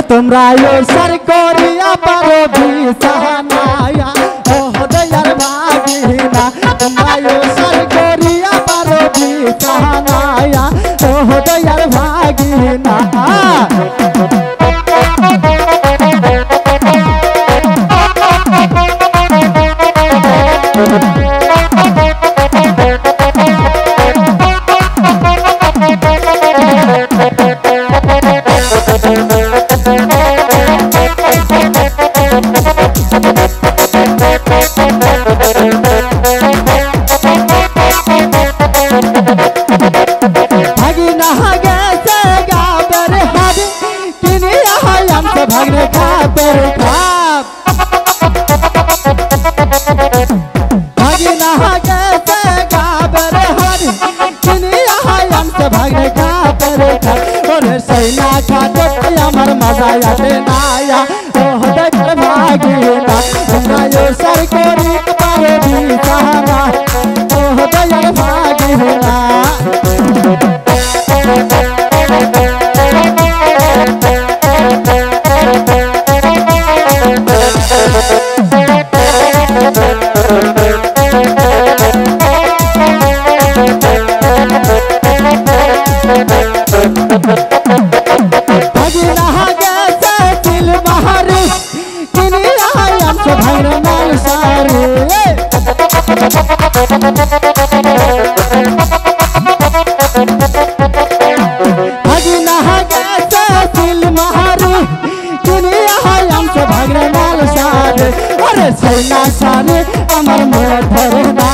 তোমরা সার করিয়া পারো বিছানায়া ও দয়ার ভাগিনা তোমরা সার করিয়া পারো বিছানায়া ও দয়ার ভাগিনা भागने खातर खाप भागिना कैसे गाबर हर दुनिया हमसे भागने खातर खाप और सैना खाते अमर मजा आते नाया ओह दर भागिना हमरा यो सर कोरी पावे भी सहाना ओह दर भागिना सैना सारे अमर मोर धरना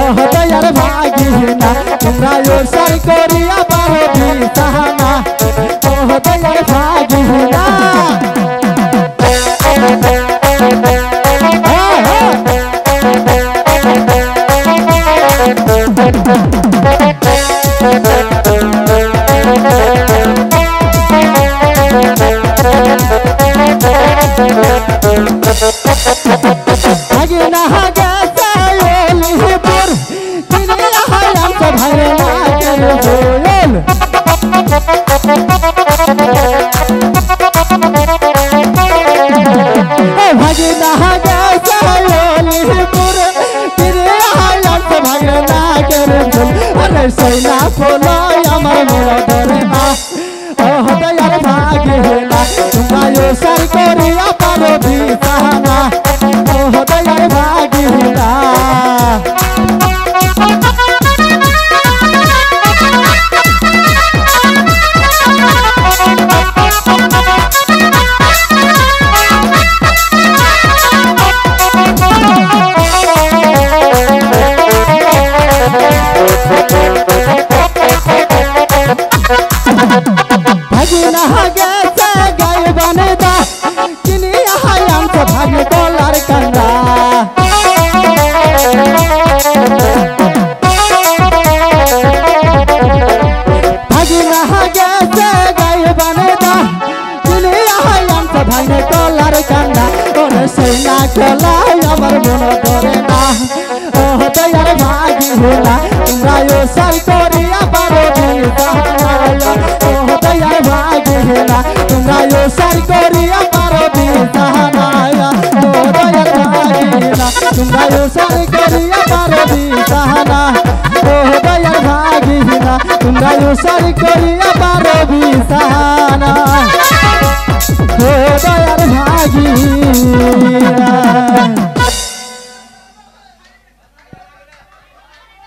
ओह दयार भागिना तुमरा यो सर कोरिया बारो भी सहाना ओह दयार भागिना भागिना कैसे ओलिपुर दुनिया हमसे भरना कर जोल भागिना कैसे ओलिपुर दुनिया हमसे भरना कर जोल अरे सैना बोलो अमर मोर धरना ओह दयार भागिना तुमरा यो सर कोरिया पारो भी सहाना ओह दयार भागिना भागिना कैसे गाय बनेदा किनिया हमसे भाग्य डॉलर कंदा भागिना कैसे गाय बनेदा किनिया हमसे भाग्य डॉलर कंदा और सैना कोला अमर मन करे ना ओह दयार भागिना तुमरा यो सर